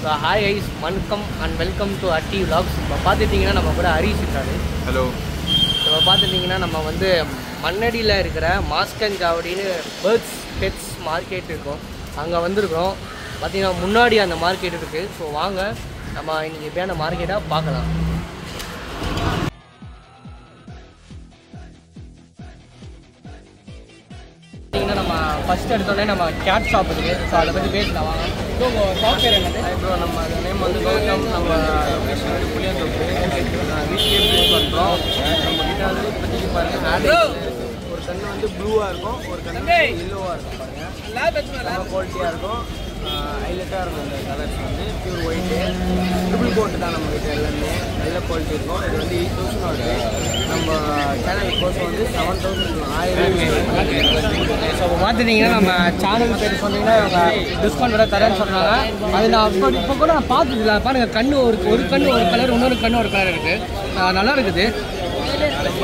So hi guys, வணக்கம் and welcome to Atti Vlogs. இப்போ பார்த்துட்டிங்கன்னா நம்ம கூட ஹரிஷ் இருக்காரு. ஹலோ. இப்போ பார்த்துட்டிங்கன்னா நம்ம வந்து மண்ணடியில் இருக்கிற மாஸ்கஞ்சாவடின்னு பேர்ட்ஸ் பெட்ஸ் மார்க்கெட் இருக்கும், அங்கே வந்திருக்கிறோம். பார்த்திங்கன்னா முன்னாடி அந்த மார்க்கெட் இருக்குது. ஸோ வாங்க நம்ம இன்றைக்கி எப்படியான மார்க்கெட்டாக பார்க்கலாம். நம்ம ஃபஸ்ட் எடுத்தோடனே நம்ம கேட் ஷாப் இருக்குது. ஸோ அதை பற்றி பேசலாம் வாங்க. ஸோ ஷாப் பேர் என்னது? இப்போ நம்ம நேம் வந்து கௌதம். நம்ம லொக்கேஷன் வந்து புளியந்தோப்பு. வீட்லேயே ப்ளூ பண்ணுறோம். நம்ம கிட்ட வந்து இப்போதைக்கு பாருங்கள், ஒரு கண்ணு வந்து ப்ளூவாக இருக்கும், ஒரு கண்ணு வந்து எல்லோவாக இருக்கும். பாருங்கள் நல்லா குவாலிட்டியாக இருக்கும், ஹைலைட்டாக இருக்கும். இந்த கலர்ஸ் வந்து பியூர் ஒயிட்டு ட்ரிபிள் கோட்டு தான் நம்மக்கிட்ட எல்லாமே நல்ல குவாலிட்டி இருக்கும். இது வந்து 8000 வருது. நம்ம சேனல் கோர்ஸ் வந்து 7000 1000. ஸோ பார்த்துட்டிங்கன்னா நம்ம சேனல் பேர் சொன்னீங்கன்னா டிஸ்கவுண்ட் விட தரேன்னு சொன்னாங்க. அது நான் இப்போ கூட நான் பார்த்துக்கல. பாருங்கள், கண்ணு ஒரு கண்ணு ஒரு கலர், இன்னொரு கண்ணு ஒரு கலர் இருக்குது, நல்லா இருக்குது. நம்ம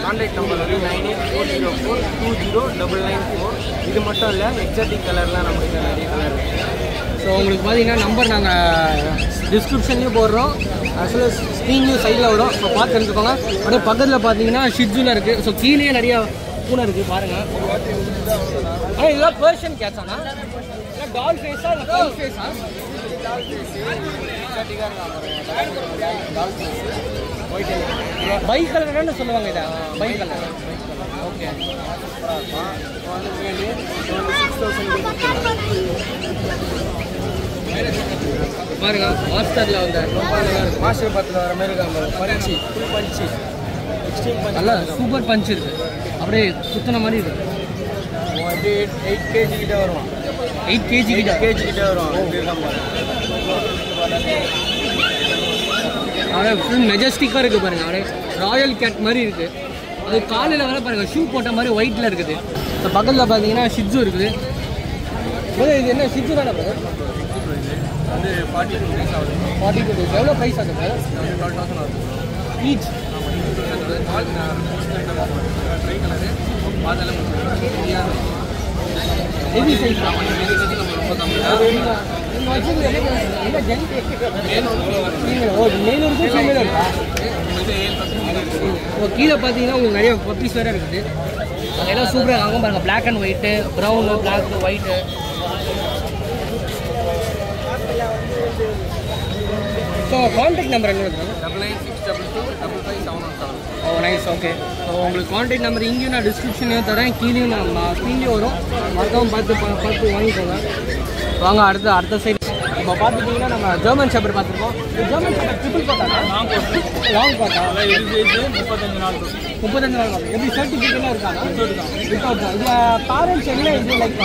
கான்டாக்ட் நம்பர் வந்து 9840420994. இது மட்டும் இல்லை, எக்ஸாட்டிக் கலர்லாம் நம்மகிட்ட நிறைய கலர் இருக்குது. ஸோ உங்களுக்கு பார்த்தீங்கன்னா நம்பர் நாங்கள் டிஸ்கிரிப்ஷன்லேயும் போடுறோம், ஆக்சுவலாக ஸ்க்ரீன்லேயும் சைடில் வரும். இப்போ பார்த்து தெரிஞ்சுக்கோங்க. அப்படியே பக்கத்தில் பார்த்தீங்கன்னா ஷிட்ஜுல இருக்குது. ஸோ கீழே நிறையா பூனை இருக்குது பாருங்கள். ஆனால் இதெல்லாம் பர்ஷியன் கேட்சானா இல்லை டால் ஃபேஸா இல்லை டால் ஃபேஸா? டால் ஃபேஸு எக்ஸாட்டிக்காக டால் ஃபேஸு ஒயிட் பை கலர்னு சொல்லுவாங்க. இதை பை கலர். ஓகே, இப்போ வந்து மேலே 6000 பாருங்க. மாஸ்டரில் வந்து மாஸ்டர் பத்தில் வர மாதிரி இருக்காங்க. பஞ்சு ஃபுல் பஞ்சு, எக்ஸ்ட்ரீம் பஞ்சு, நல்லா சூப்பர் பஞ்சு இருக்குது. அப்படியே சுத்தின மாதிரி இருக்குது. அப்படியே 8 kg கிட்ட வருவான். 8 kg கிட்ட வருவான். அப்படியே ஃபுல் மெஜஸ்டிக்காக இருக்குது பாருங்கள். அப்படியே ராயல் கேட் மாதிரி இருக்குது. அது காலையில் வர பாருங்கள், ஷூ போட்ட மாதிரி ஒயிட்டில் இருக்குது. இப்போ பக்கத்தில் பார்த்தீங்கன்னா ஷிட்ஜு இருக்குது. இது என்ன ஷிட்ஜு தானே சார்? வந்து 42 days ஆகுது. 42 days. எவ்வளோ ப்ரைஸ் ஆகுது சார்? 12,000 ஆகுது ஈச். ட்ரை கலரு அதெல்லாம் ஹெவி சைஸ். ரொம்ப கம்மி. கீழே பார்த்தீங்கன்னா உங்களுக்கு நிறைய பப்பீஸ் வேறு இருக்குது. அதெல்லாம் சூப்பராக ஆகும் பாருங்கள். Black and white, brown, black, white. So contact number என்ன இருக்குது? 9962255717. Oh nice. ஓகே, ஸோ உங்களுக்கு கான்டாக்ட் நம்பர் இங்கேயும் நான் டிஸ்கிரிப்ஷன்லேயும் தரேன், கீழேயும் நான் ஸ்க்ரீன்லேயும் வரும். மறக்காமல் பார்த்து வாங்கிக்கோங்க. வாங்க அடுத்த சைடு. இப்போ பார்த்துட்டிங்கன்னா நம்ம ஜெர்மன் ஷெப்பர்ட் பார்த்துருக்கோம். ஜெர்மன் ஷெப்பர்ட் ட்ரிபிள் கோட்டா? லாங் கோட்டா? 35 நாள். எப்படி சர்டிஃபிகேட்லாம் இருக்காங்க? வித்தவுட் தான். இதில் பேரண்ட்ஸ் என்ன இது லைக்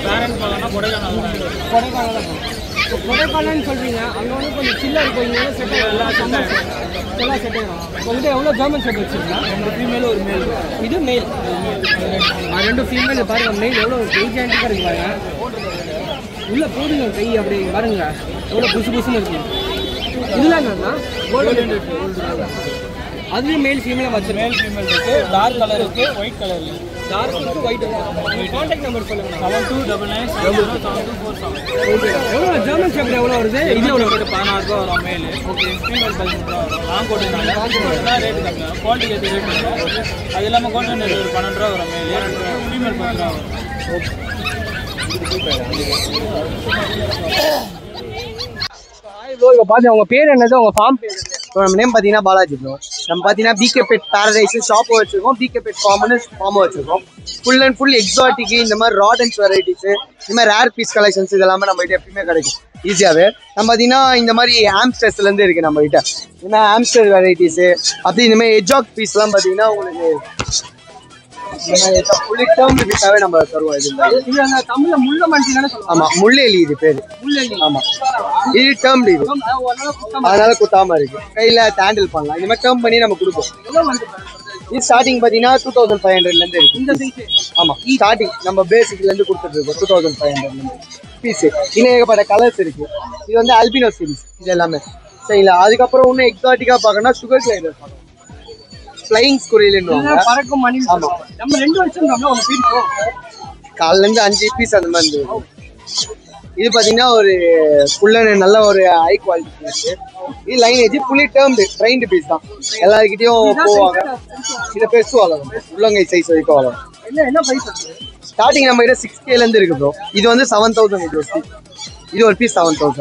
பேரண்ட் பார்த்தோன்னா கொடைக்கானல் இப்போ கொடைக்கானல்னு சொல்கிறீங்க. அங்கே வந்து கொஞ்சம் சில்லாக இருக்கும். இங்கே செட் ஆகும், எல்லாம் செட் ஆகும். உங்கள்கிட்ட எவ்வளோ ஜெர்மன் ஷெப்பர்ட் வச்சுருக்கீங்க? 2 ஃபீமேல் ஒரு மேல். இது மேல். 2 ஃபீமேல் பாருங்கள். மேல் எவ்வளோ ஜெயிஜாண்டிக்காக இருக்கு பாருங்க. உள்ளே போடுங்க கை அப்படி பாருங்க, எவ்வளோ புதுசுன்னு இருக்கு. இதெல்லாம் என்னன்னா கோல்டு. அதுலேயும் மேல் ஃபீமேலாக வச்சு மேல் ஃபீமேல் இருக்குது. டார்க் கலர் இருக்குது, ஒயிட் கலர் இருக்குது. டார்க் இருக்குது, ஒயிட் இருக்குது. கான்டாக்ட் நம்பர் சொல்லுங்கள். 72997024. எவ்வளோ ஜெர்மன் ஷெப்பர்ட் எவ்வளோ வருது? இது எவ்வளோ வருது? 16,000 வரும் மேல். ஓகே, ஃபீமேல் 15,000 வரும். லாங் கோட்டுனால ரேட்டு கம்மி, குவாலிட்டி ஏற்ற ரேட். அது இல்லாமல் கோல்டன் ரேட் ஒரு 12 ரூபா வரும் மேல். ஃபீமேல் 10 ரூபா வரும். ஓகே, இப்போ பார்த்து உங்கள் பேர் என்னது? உங்கள் ஃபார்ம் பேர்? நம்ம நேம் பார்த்தீங்கன்னா பாலாஜி ப்ரோ. நம்ம பார்த்தீங்கன்னா பிகே பெட் பேரடைஸ் ஷாப்பும் வச்சுருக்கோம், பிகே பெட் ஃபார்மும் வச்சுருக்கோம். ஃபுல் அண்ட் ஃபுல் எக்ஸாட்டிக்கு இந்த மாதிரி ராடன்ஸ் வெரைட்டிஸு, இந்த மாதிரி ரேர் பீஸ் கலெக்ஷன்ஸ் இதெல்லாமே நம்மகிட்ட எப்பயுமே கிடைக்கும் ஈஸியாகவே. நம்ம பார்த்தீங்கன்னா இந்த மாதிரி ஆம்ஸ்டர்ஸ்லேருந்து இருக்குது நம்மகிட்ட. இந்த ஆம்ஸ்டர் வெரைட்டிஸு அப்படி இந்த மாதிரி எஜாக் பீஸ்லாம் பார்த்தீங்கன்னா உங்களுக்கு டேர்ம்டு நம்ம தருவோம். இது தமிழ்ல முள்ள மண்டி தானே சொல்லுவாங்க? ஆமா, முள்ளெலி இது பேரு. முள்ளெலி. ஆமா, இது டேர்ம்டு. இது அதனால குத்தாம இருக்கு. கையில ஹேண்டில் பண்ணலாம். இந்த மாதிரி டேர்ம் பண்ணி நம்ம கொடுப்போம். இது ஸ்டார்டிங் பார்த்தீங்கன்னா 2500லேருந்து இருக்கு இந்த சைஸ். ஆமா, ஸ்டார்டிங் நம்ம பேசிக்லேருந்து கொடுத்துட்டு இருக்கோம் 2500லேருந்து பீஸு. இன்னும் ஏகப்பட்ட கலர்ஸ் இருக்கு. இது வந்து அல்பினோ சீரிஸ் இது எல்லாமே சரிங்களா. அதுக்கப்புறம் இன்னும் எக்ஸாட்டிக்காக பார்க்கணும்னா சுகர் கிளைடர் பார்க்கணும். ஃப்ளையிங் ஸ்குரில்னுவாங்க, பறக்கும் மணி. ஆமா, நம்ம 2 வருஷம் காலையிலேருந்து 5 பீஸ் அந்த மாதிரி இருந்தது. இது பார்த்தீங்கன்னா ஒரு ஃபுல் அண்ட் நல்ல ஒரு ஹை குவாலிட்டி பீஸ். இது lineage fully dewormed trained piece தான். எல்லாருக்கிட்டையும் போவாங்க. இதை பெருசு வளரும், உள்ளங்கை சைஸ் வரைக்கும் வளரும். ஸ்டார்டிங் நம்ம கிட்ட 6K இருக்கு ப்ரோ. இது வந்து 7000 இது ஒரு பீஸ். இது ஒரு பீஸ் 7000.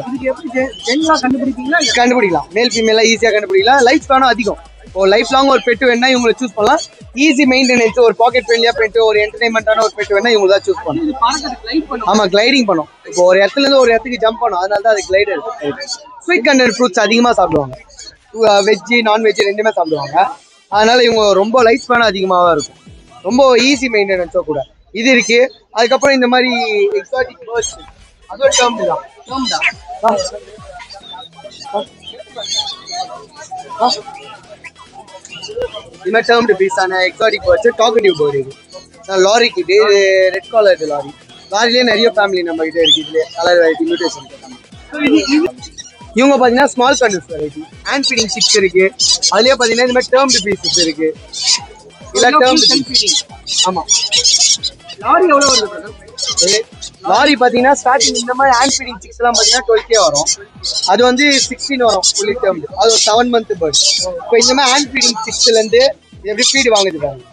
கண்டுபிடிக்கலாம், மேல் ஃபீமேலாம் ஈஸியாக கண்டுபிடிக்கலாம். லைஃப் ஸ்பேனும் அதிகம். இப்போ லைஃப் லாங் ஒரு பெட்டு வேணா இவங்களை சூஸ் பண்ணலாம். ஈஸி மெயின்டெனன்ஸ், ஒரு பாக்கெட் ஃப்ரெண்ட்லியா பெட்டு, ஒரு என்டர்டைன்மெண்டான ஒரு பெட்டு வேணா இவங்க தான் சூஸ் பண்ணலாம். ஆமா, கிளைடிங் பண்ணும். இப்போ ஒரு இடத்துல இருந்து ஒரு இடத்துக்கு ஜம்ப் பண்ணும், அதனால தான் அது கிளைடர். ஸ்வீட் கண்டென்ட் ஃப்ரூட்ஸ் அதிகமாக சாப்பிடுவாங்க. வெஜ்ஜு நான்வெஜ் ரெண்டுமே சாப்பிடுவாங்க. அதனால இவங்க ரொம்ப லைஃப் ஸ்பேனும் அதிகமாக இருக்கும். ரொம்ப ஈஸி மெயின்டெனன்ஸோ கூட இது இருக்கு. அதுக்கப்புறம் இந்த மாதிரி எக்ஸாட்டிக் பேர்ட்ஸ், அதோட டேர்ம் தான். இது மாதிரி டேர்ம்டு பீஸான எக்ஸாட்டிக் பேர்ட்ஸ் டாக்கடிவ் பேர்டு. இது லாரி கிட்ட, இது ரெட் காலர் லாரி. லாரிலேயே நிறைய ஃபேமிலி நம்ம கிட்ட இருக்கு. இதுல கலர் வெரைட்டி மியூட்டேஷன். இவங்க பார்த்தீங்கன்னா small conures variety. Hand feeding chicks இருக்கு. அதுலேயே பார்த்தீங்கன்னா இந்த மாதிரி டேர்ம்டு பீசஸ் இருக்கு. இல்லை டேர்ம்டு. ஆமாம். லாரி எவ்வளோ வருது? லாரி பார்த்தீங்கன்னா ஸ்டார்டிங் இந்த மாதிரி ஹேண்ட் ஃபீடிங் சிக்ஸ் எல்லாம் பார்த்தீங்கன்னா 12K வரும். அது வந்து 16 வரும் ஃபுல்லி டேர்ம்டு. அது ஒரு 7 month பேர்ட். இப்போ இந்த மாதிரி ஹேண்ட் ஃபீடிங் சிக்ஸ்லேருந்து எப்படி ஃபீடு வாங்குது பாருங்க.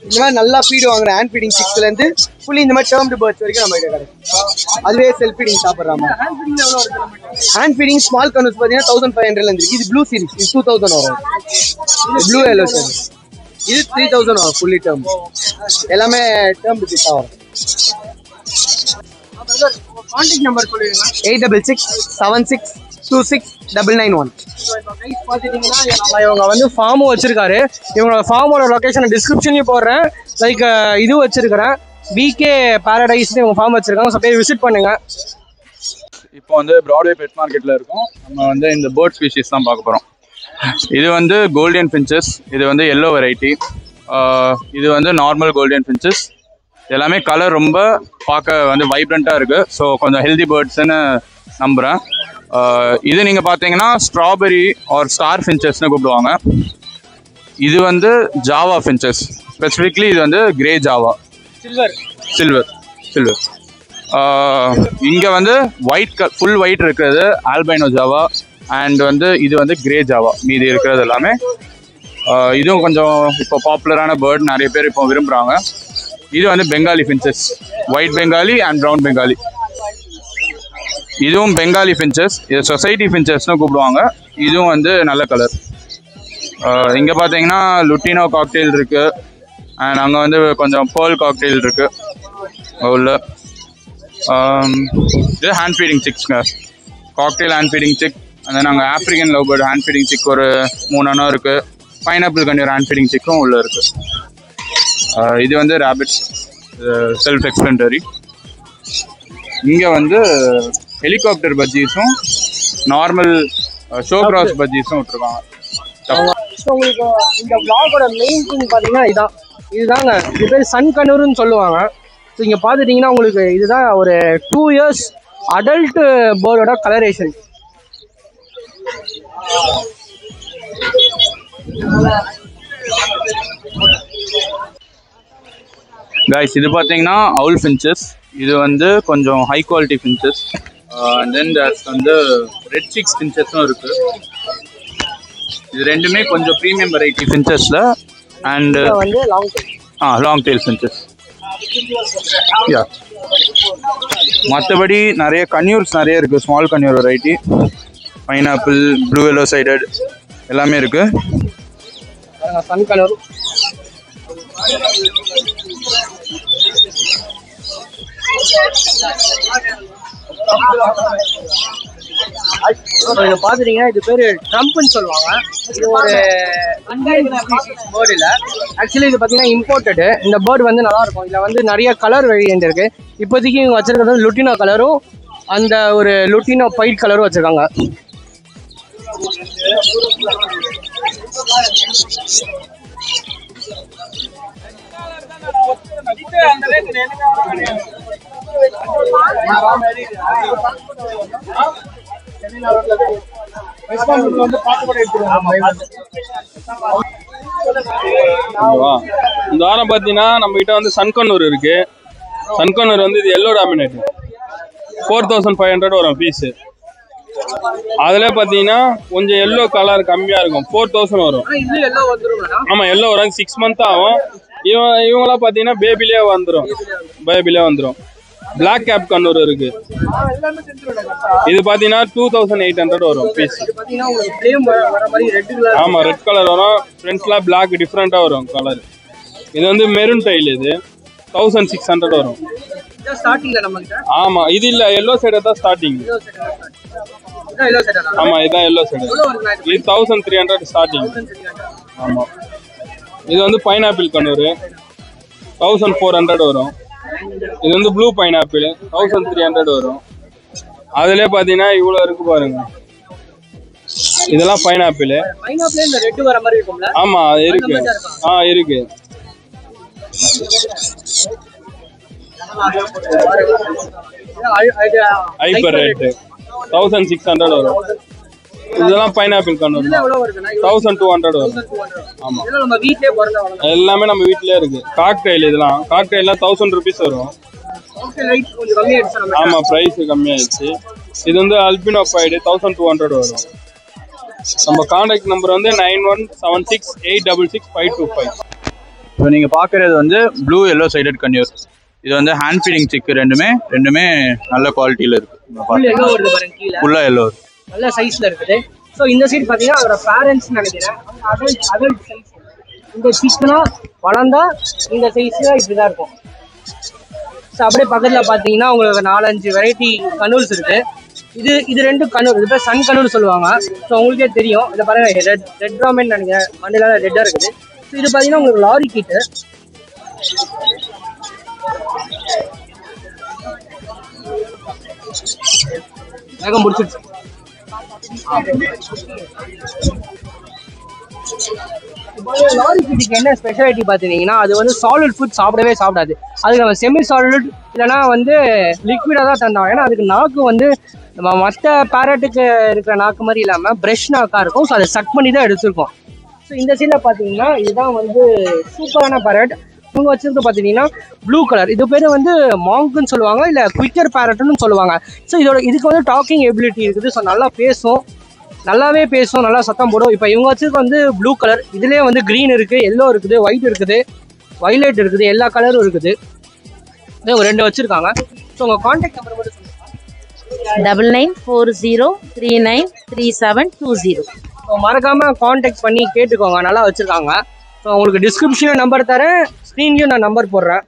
இந்த மாதிரி நல்லா ஃபீடு வாங்குற ஹேண்ட் ஃபீடிங் சிக்ஸ்லேருந்து ஃபுல்லி இந்த மாதிரி டேர்ம்டு பேர்ட்ஸ் வரைக்கும் நம்ம கிட்ட கிடைக்கும். அதுவே செல்ஃப் ஃபீடிங் சாப்பிட்ற மாதிரி. ஹேண்ட் ஃபீடிங் ஸ்மால் கன்வர்ஸ் பார்த்தீங்கன்னா 1500 இருக்கு. இது ப்ளூ சீரிஸ், இது 2000 வரும். ப்ளூ எல்லோ சார், இது 3000 வரும் ஃபுல்லி டேர்ம். எல்லாமே டேர்ம்டு பீஸாக வரும். கான்டாக்ட் நம்பர் சொல்லுங்க. 8667626991. இவங்க வந்து ஃபார்மும் வச்சிருக்காரு. இவங்களோட ஃபார்மோட லொகேஷன் டிஸ்கிரிப்ஷன்லயும் போடுறேன். லைக் இது வச்சிருக்கிறேன், பிகே பாரடைஸ்னு இவங்க ஃபார்ம் வச்சிருக்காங்க. ஸோ போய் விசிட் பண்ணுங்க. இப்போ வந்து பிராட்வே பெட் மார்க்கெட்டில் இருக்கும். நம்ம வந்து இந்த பேர்ட் ஸ்பீஷீஸ் தான் பார்க்க போகிறோம். இது வந்து கோல்டன் ஃபின்ச்சஸ். இது வந்து எல்லோ வெரைட்டி. இது வந்து நார்மல் கோல்டன் ஃபின்ச்சஸ். எல்லாமே கலர் ரொம்ப பார்க்க வந்து வைப்ரண்ட்டாக இருக்குது. ஸோ கொஞ்சம் ஹெல்தி பேர்ட்ஸ்ன்னு நம்புகிறேன். இது நீங்கள் பார்த்தீங்கன்னா ஸ்ட்ராபெரி ஆர் ஸ்டார் ஃபின்ச்சஸ்ன்னு கூப்பிடுவாங்க. இது வந்து ஜாவா ஃபின்ச்சஸ். ஸ்பெசிஃபிக்லி இது வந்து கிரே ஜாவா, சில்வர். இங்கே வந்து ஒயிட் ஃபுல் ஒயிட் இருக்கிறது ஆல்பைனோ ஜாவா. அண்ட் வந்து இது வந்து கிரே ஜாவா. மீதி இருக்கிறது எல்லாமே. இதுவும் கொஞ்சம் இப்போ பாப்புலரான பேர்ட், நிறைய பேர் இப்போ விரும்புகிறாங்க. இது வந்து Bengali finches, white Bengali and brown Bengali. இதுவும் பெங்காலி ஃபின்ச்சஸ். இது சொசைட்டி ஃபின்ச்சஸ்னு கூப்பிடுவாங்க. இதுவும் வந்து நல்ல கலர். இங்கே பார்த்தீங்கன்னா லுட்டினோ காக்டெயில் இருக்குது. அண்ட் அங்கே வந்து கொஞ்சம் பேர்ல் காக்டெயில் இருக்குது உள்ள. இது ஹேண்ட் ஃபீடிங் சிக்ஸ்ங்க, காக்டெயில் ஹேண்ட் ஃபீடிங் சிக். அந்த நாங்கள் African love bird hand feeding chick ஒரு 3 அண்ணா இருக்குது. பைனாப்பிள் கண்ணீர் ஹேண்ட் ஃபீடிங் சிக்கும் உள்ளே இருக்குது. இது வந்து ரேபிட், செல்ஃப் எக்ஸ்பெண்டரி. இங்கே வந்து ஹெலிகாப்டர் பஜ்ஜீஸும் நார்மல் ஷோ கிராஸ் பஜ்ஜீஸும் விட்டுருக்காங்க. உங்களுக்கு இந்த vlog-ஓட மெயின் திங் பார்த்தீங்கன்னா இதுதாங்க. இது பேர் சன் கனூர்னு சொல்லுவாங்க. ஸோ இங்கே பார்த்துட்டிங்கன்னா உங்களுக்கு இதுதான் ஒரு 2 years அடல்ட் பேர்டோட கலரேஷன். கைஸ், இது பார்த்தீங்கன்னா அவுல் ஃபின்ச்சஸ். இது வந்து கொஞ்சம் high quality finches. And then வந்து ரெட் சிக்ஸ் ஃபின்ச்சஸும் இருக்குது. இது ரெண்டுமே கொஞ்சம் ப்ரீமியம் வெரைட்டி ஃபின்ச்சஸில். அண்ட் வந்து லாங் டெயில் ஃபின்ச்சஸ். யா, மற்றபடி நிறைய கன்யூர்ஸ் நிறைய இருக்குது. Small conure variety, pineapple, blue yellow sided எல்லாமே இருக்குது. Sun colour. இதை பார்த்துட்டீங்கன்னா இது பேர் ட்ரம்ப்னு சொல்லுவாங்க. இது ஒரு பேர்டு இல்லை, ஆக்சுவலி இது பார்த்தீங்கன்னா இம்போர்ட்டடு. இந்த பேர்டு வந்து நல்லாயிருக்கும். இதில் வந்து நிறைய கலர் வேரியன்ட் இருக்குது. இப்போதைக்கு இவங்க வச்சுருக்கிறது லுட்டினோ கலரும் அந்த ஒரு லுட்டினோ பைட் கலரும் வச்சுருக்காங்க. இந்த வாரம் பார்த்தீங்கன்னா நம்ம கிட்ட வந்து சன்கன்னூர் இருக்கு. சன்கன்னூர் வந்து இது எல்லோ டாமினேட். 4500 வரும் பீஸு. அதில் பார்த்தீங்கன்னா கொஞ்சம் எல்லோ கலர் கம்மியாக இருக்கும், 4000 வரும். ஆமாம், எல்லோ வரும், 6 month ஆகும். இவங்களாம் பார்த்தீங்கன்னா பேபிலே வந்துடும். பிளாக் கேப் கண்ணூர் இருக்கு, இது பார்த்தீங்கன்னா 2800 வரும் பீஸ். ஆமாம், ரெட் கலர் வரும், ஃப்ரண்ட்ஸ்லாம் பிளாக் டிஃப்ரெண்ட்டாக வரும் கலர். இது வந்து மெரூன் டைல், இது 1600 வரும். ஆமாம், இது இல்லை, எல்லோ சைடு தான் ஸ்டார்டிங். ஆமாம், இதுதான் எல்லோ சைடு. இது 1300 ஸ்டார்டிங். ஆமாம், இது வந்து பைனாப்பிள் கண்ணூர் 1400 வரும். இது வந்து ப்ளூ பைனாப்பிள் 1300 வரும். அதுலேயே பார்த்தீங்கன்னா இவ்வளோ இருக்கு பாருங்க, இதெல்லாம் பைனாப்பிள். ஆமாம், இருக்கு. இருக்கு. ஹைப்பர் ரேட்டு 1600 வரும். இதெல்லாம் பைனாப்பிள் கண்ணூர் 1200 வரும். ஆமா, எல்லாமே நம்ம வீட்லயே இருக்கு. காக்டெயில், இதெல்லாம் காக்டெயிலாம் 1000 rupees வரும். ஆமா, பிரைஸ் கம்மியாயிடுச்சு. இது வந்து அல்பினோ பைடு 1200 வரும். நம்ம கான்டாக்ட் நம்பர் வந்து 9176866525. இப்போ நீங்கள் பார்க்குறது வந்து ப்ளூ எல்லோ சைடட் கன்யூர். இது வந்து ஹேண்ட் ஃபீடிங் சிக்கு, ரெண்டுமே நல்ல குவாலிட்டியில் இருக்குது. ஃபுல்லாக எல்லோ நல்ல சைஸ்ல இருக்குது. ஸோ இந்த சைடு பார்த்தீங்கன்னா அதோட பேரண்ட்ஸ் நினைக்கிறேன், அடல்ட் சைஸ். இந்த சிக்கனா வளர்ந்தா இந்த சைஸ்ல இப்படிதான் இருக்கும். ஸோ அப்படியே பக்கத்தில் பார்த்தீங்கன்னா உங்களுக்கு 4-5 வெரைட்டி கனூல்ஸ் இருக்கு. இது 2 கனூல், இது பேர் சன் கனூல் சொல்லுவாங்க. ஸோ உங்களுக்கே தெரியும். இதை பாருங்க, ரெட் ராமன் நினைக்கிறேன், மண்ணில ரெட்டா இருக்குது. ஸோ இது பார்த்தீங்கன்னா உங்களுக்கு லாரி கிட்டு. வேகம் முடிச்சிருச்சு. லாரி கிட்டுக்கு என்ன ஸ்பெஷாலிட்டி பார்த்தீங்கன்னா, அது வந்து சாலிட் ஃபுட் சாப்பிடாது. அதுக்கு நம்ம செமி சாலிட் இல்லைன்னா வந்து லிக்விடாக தான் தந்தோம். ஏன்னா அதுக்கு நாக்கு வந்து நம்ம மற்ற பேரட்டுக்கு இருக்கிற நாக்கு மாதிரி இல்லாமல் ப்ரெஷ் நாக்காக இருக்கும். ஸோ அதை சக் பண்ணி தான் எடுத்துருக்கோம். ஸோ இந்த சைடில் பார்த்தீங்கன்னா இதுதான் வந்து சூப்பரான பேரட். இவங்க வச்சிருக்க பார்த்தீங்கன்னா ப்ளூ கலர். இது பேர் வந்து மாங்குன்னு சொல்லுவாங்க, இல்லை குவிக்கர் பேரட்னு சொல்லுவாங்க. ஸோ இதுக்கு வந்து டாக்கிங் எபிலிட்டி இருக்குது. ஸோ நல்லாவே பேசும், நல்லா சத்தம் போடும். இப்போ இவங்க வச்சிருக்க வந்து ப்ளூ கலர். இதுலேயே வந்து க்ரீன் இருக்குது, எல்லோ இருக்குது, ஒயிட் இருக்குது, வைலட் இருக்குது, எல்லா கலரும் இருக்குது. இவங்க 2 வச்சுருக்காங்க. ஸோ உங்கள் கான்டாக்ட் நம்பர் மட்டும் சொல்லுங்கள். 9940393720. ஸோ மறக்காமல் கான்டாக்ட் பண்ணி கேட்டுக்கோங்க, நல்லா வச்சுருக்காங்க. ஸோ உங்களுக்கு டிஸ்கிரிப்ஷனில் நம்பர் தரேன், ஸ்க்ரீன்லேயும் நான் நம்பர் போடுறேன்.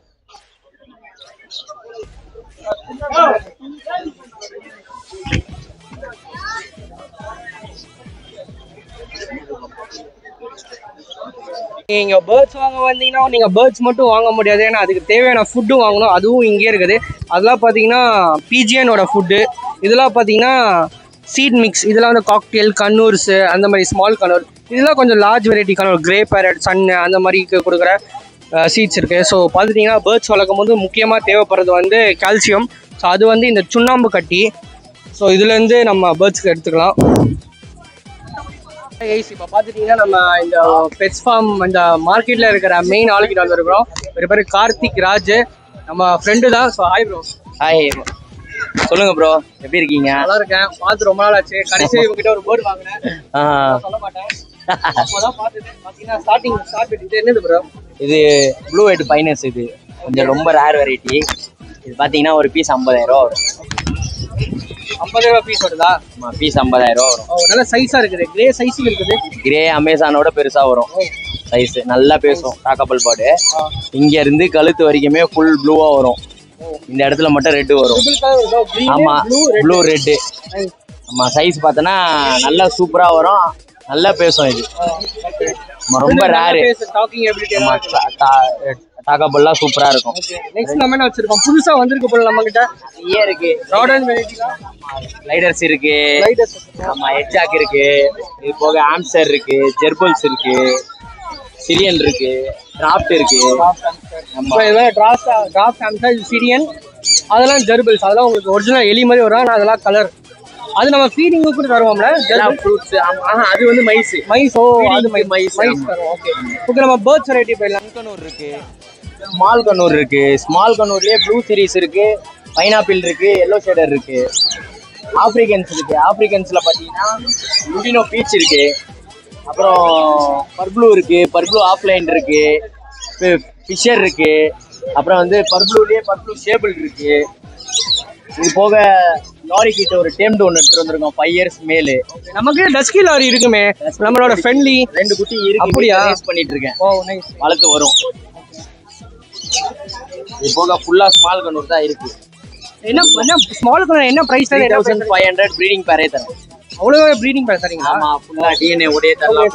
நீங்கள் பேர்ட்ஸ் வாங்க வந்தீங்கன்னா நீங்கள் பேர்ட்ஸ் மட்டும் வாங்க முடியாது. ஏன்னா அதுக்கு தேவையான ஃபுட்டும் வாங்கணும், அதுவும் இங்கே இருக்குது. அதெல்லாம் பார்த்தீங்கன்னா பிஜிஎனோட ஃபுட்டு. இதெல்லாம் பார்த்தீங்கன்னா சீட் மிக்ஸ். இதெல்லாம் வந்து காக்டெயில் கண்ணூர்ஸு, அந்த மாதிரி ஸ்மால் கண்ணூர். இதெல்லாம் கொஞ்சம் large variety conure, grey parrot, sun, அந்த மாதிரி கொடுக்குற சீட்ஸ் இருக்குது. ஸோ பார்த்துட்டிங்கன்னா பேர்ட்ஸ் வளர்க்கும் போது முக்கியமாக தேவைப்படுறது வந்து கால்சியம். ஸோ அது வந்து இந்த சுண்ணாம்பு கட்டி. ஸோ இதுலேருந்து நம்ம பேர்ட்ஸ்க்கு எடுத்துக்கலாம். இப்போ பார்த்துட்டிங்கன்னா நம்ம இந்த பெட்ஸ் ஃபார்ம் இந்த மார்க்கெட்டில் இருக்கிற மெயின் ஆளுக்கிட்ட வந்துருக்கிறோம். ஒரு பேர் கார்த்திக் ராஜ், நம்ம ஃப்ரெண்டு தான். So hi bro. ஹாய், சொல்லுங்க ப்ரோ, எப்படி இருக்கீங்க? நல்லா இருக்கேன், பார்த்து ரொம்ப நாள் ஆச்சு. கடைசியாக இவங்ககிட்ட ஒரு பேர்டு வாங்கினேன், சொல்ல மாட்டேன். அப்போதான் பார்த்தீங்கன்னா ஸ்டார்ட் இது என்னது ப்ரோ? இது ப்ளூ ஹெட் பைனஸ். இது கொஞ்சம் ரொம்ப ரேர் வெரைட்டி. இது பார்த்தீங்கன்னா ஒரு பீஸ் 50000 வரும். 50000 பீஸ் வருதா? ஆமாம், பீஸ் 50000 வரும். நல்ல சைஸாக இருக்குது, கிரே சைஸுக்கு இருக்குது. கிரே அமேசானோட பெருசாக வரும் சைஸ், நல்லா பேசும். டாக்கபிள் பாடு இங்கேருந்து கழுத்து வரைக்குமே ஃபுல் ப்ளூவாக வரும். இந்த இடத்துல மட்டும் ரெட்டு வரும். ஆமாம், ப்ளூ ரெட்டு. ஆமாம், சைஸ் பார்த்தோன்னா நல்லா சூப்பராக வரும், நல்லா பேசும். இது ரொம்ப ரேரு. டாக்கபிள்லாம் சூப்பராக இருக்கும். நெக்ஸ்ட் நம்ம என்ன வச்சிருக்கோம்? புதுசாக வந்திருக்கு போல நம்ம கிட்ட. நிறைய இருக்கு. லைடர்ஸ் இருக்கு, ஆமாம், ஹெட்ஜாக் இருக்கு, இது போக ஆம்ஸ்டர் இருக்கு, ஜெர்பல்ஸ் இருக்கு, சிரியன் இருக்கு, டிராஃப்ட் இருக்கு. சிரியன், அதெல்லாம் ஜெர்பல்ஸ், அதெல்லாம் உங்களுக்கு ஒரிஜினல் எலி மாதிரி வரும். அதெல்லாம் கலர். அது நம்ம ஃபீடிங்கு கூட தருவோம்ல, ஃப்ரூட்ஸ். அது வந்து மைஸ். ஓ, அது மைஸ் தரும். Okay okay. நம்ம பேர்ட்ஸ் வெரைட்டி போயிடலாம். கண்ணூர் இருக்கு, ஸ்மால் கண்ணூர் இருக்கு. ஸ்மால் கண்ணூர்லேயே ப்ளூ சீரிஸ் இருக்கு, பைனாப்பிள் இருக்கு, எல்லோ ஷேடர் இருக்கு, ஆப்ரிக்கன்ஸ் இருக்கு. ஆப்ரிக்கன்ஸ்ல பாத்தீங்கன்னா லுடினோ பீச் இருக்கு, அப்புறம் பர்ப்ளூ இருக்கு, பர்ப்ளூ ஆஃப்லைன் இருக்கு, ஃபிஷர் இருக்கு, அப்புறம் வந்து பர்ப்ளூலயே பர்ப்ளூ ஷேபிள் இருக்கு. இது போக லாரி கிட்ட ஒரு டேம்டு ஒன்று எடுத்துட்டு வந்திருக்கோம் 5 இயர்ஸ் மேலு. நமக்கு டஸ்கி லாரி இருக்குமே நம்மளோட ஃப்ரெண்ட்லி. 2 குட்டி இருக்கு, அப்படியா? ரேஸ் பண்ணிட்டு இருக்கேன். ஓ நைஸ். வளர்த்து வரும். இது போக ஃபுல்லா ஸ்மால் கண்ணூர் தான் இருக்கு. என்ன ஸ்மால் கண்ணூர் என்ன பிரைஸ்? 3500 ப்ரீடிங் பேரே தரேன். அவ்வளவு ப்ரீடிங் பேர் தரீங்களா? ஆமா, ஃபுல்லா டிஎன்ஏ ஒரே தரலாம்.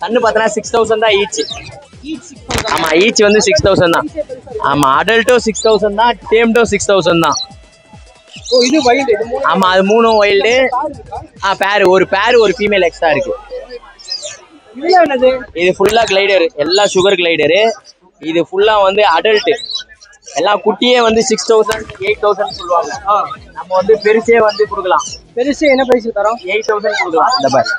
சன்னு பார்த்தனா 6000 தான் ஈச். ஆமா, ஈச் வந்து 6000 தான். ஆமா, அடல்ட்டோ 6000 தான், டேம்டோ 6000 தான். ஓ இது வைல்ட். இது மூணு. ஆமா, அது மூணும் வைல்டு. பேர் ஒரு ஃபீமேல் எக்ஸ்ட்ரா இருக்கு. இதுல என்னது? இது ஃபுல்லா கிளைடர், எல்லாம் சுகர் கிளைடரு. இது ஃபுல்லா வந்து அடல்ட். எல்லா குட்டியே வந்து 6000 8000 சொல்லுவாங்க. நம்ம வந்து பெருசே வந்து கொடுக்கலாம். பெருசு என்ன பிரைஸ் தரோம்? 8000 கொடுக்கலாம். இந்த பாரு,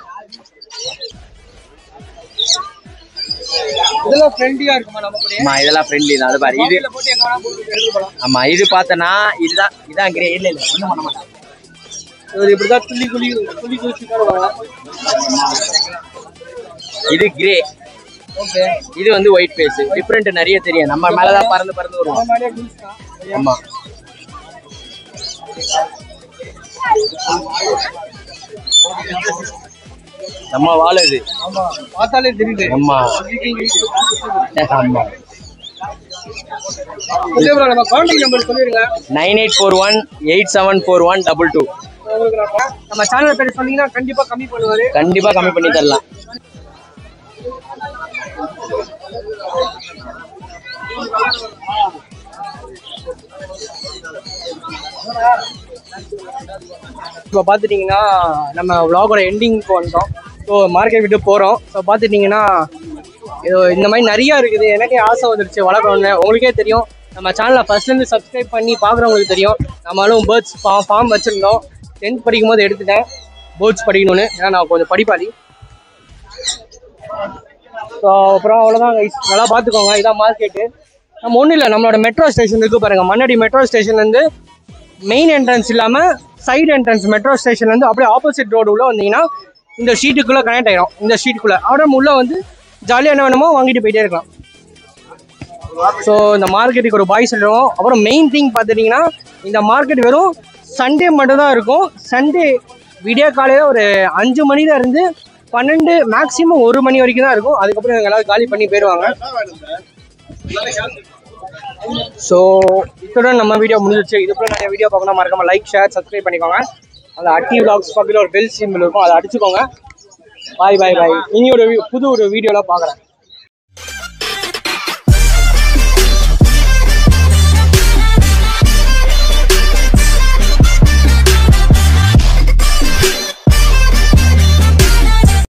இதெல்லாம் ஃப்ரெண்ட்லியா இருக்குமா நம்ம கூட? ஆமா, இதெல்லாம் ஃப்ரெண்ட்லி தான். அது பாரு, இது போட்டு எங்க வேணா போட்டு எடுத்து போலாம். ஆமா, இது பார்த்தனா இதான் கிரே. இல்ல ஒண்ணும் பண்ண மாட்டாங்க. இவர் இப்படிதான் துள்ளி குளிச்சு வருவாங்க. இது கிரே. ஓகே. இது வந்து ஒயிட் ஃபேஸ். டிஃபரெண்ட் நிறைய தெரியும். நம்ம மேலதான் பறந்து வருவோம். ஆமா, நம்ம வாழுது. ஆமா, பார்த்தாலே தெரியுது. ஆமா ஆமா. ஓகே ப்ரோ, நம்ம கான்டாக்ட் நம்பர் சொல்லிருங்க. 9841874122. நம்ம சேனல் பேர் சொன்னீங்கன்னா கண்டிப்பா கம்மி பண்ணுவாரு. கண்டிப்பா கம்மி பண்ணி தரலாம். இப்போ பார்த்துட்டிங்கன்னா நம்ம vlog-ஓட எண்டிங்க்கு வந்துட்டோம். ஸோ மார்க்கெட் விட்டு போகிறோம். ஸோ பார்த்துட்டிங்கன்னா இது இந்த மாதிரி நிறையா இருக்குது. எனக்கே ஆசை வந்துருச்சு வளர்க்கணும்னு. உங்களுக்கே தெரியும், நம்ம சேனலை ஃபர்ஸ்ட்லேருந்து சப்ஸ்கிரைப் பண்ணி பார்க்குறவங்களுக்கு தெரியும். நம்மளும் பேர்ட்ஸ் ஃபார்ம் வச்சுருந்தோம். 10th படிக்கும் போது எடுத்துட்டேன் பேர்ட்ஸ் படிக்கணும்னு. ஏன்னா நான் கொஞ்சம் படிப்பாளி. ஸோ அப்புறம் அவ்வளோதான் கைஸ், நல்லா பார்த்துக்கோங்க. இதான் மார்க்கெட்டு. நம்ம ஒன்றும் இல்லை, நம்மளோட மெட்ரோ ஸ்டேஷன் இருக்குது பாருங்கள். மண்ணடி மெட்ரோ ஸ்டேஷன்லேருந்து மெயின் என்ட்ரன்ஸ் இல்லாமல் சைடு என்ட்ரன்ஸ் மெட்ரோ ஸ்டேஷன்லேருந்து அப்படியே ஆப்போசிட் ரோடு உள்ளே வந்தீங்கன்னா இந்த ஷீட்டுக்குள்ளே கனெக்ட் ஆகிடும். இந்த ஷீட்டுக்குள்ளே அப்படியே உள்ளே வந்து ஜாலியாக என்ன வேணுமோ வாங்கிட்டு போயிட்டே இருக்கலாம். ஸோ இந்த மார்க்கெட்டுக்கு ஒரு பாய் சொல்லுவோம். அப்புறம் மெயின் திங் பார்த்துட்டிங்கன்னா இந்த மார்க்கெட் வெறும் சண்டே மட்டும் தான் இருக்கும். சண்டே விடிய காலையில் ஒரு 5 மணில இருந்து 12 மேக்ஸிமம் 1 மணி வரைக்கும் தான் இருக்கும். அதுக்கப்புறம் இவங்க எல்லாரும் காலி பண்ணி போயிடுவாங்க. ஸோ இத்துடன் நம்ம வீடியோ முடிஞ்சிச்சு. இதுக்குள்ள நிறைய வீடியோ பார்க்கணும், மறக்காம லைக் ஷேர் சப்ஸ்கிரைப் பண்ணிக்கோங்க. அந்த அட்டி விலாக்ஸ் பக்கத்தில் ஒரு பெல் சிம்பிள் இருக்கும், அதை அடிச்சுக்கோங்க. பாய் பாய் பாய். இனி ஒரு புது வீடியோலாம் பார்க்குறேன்.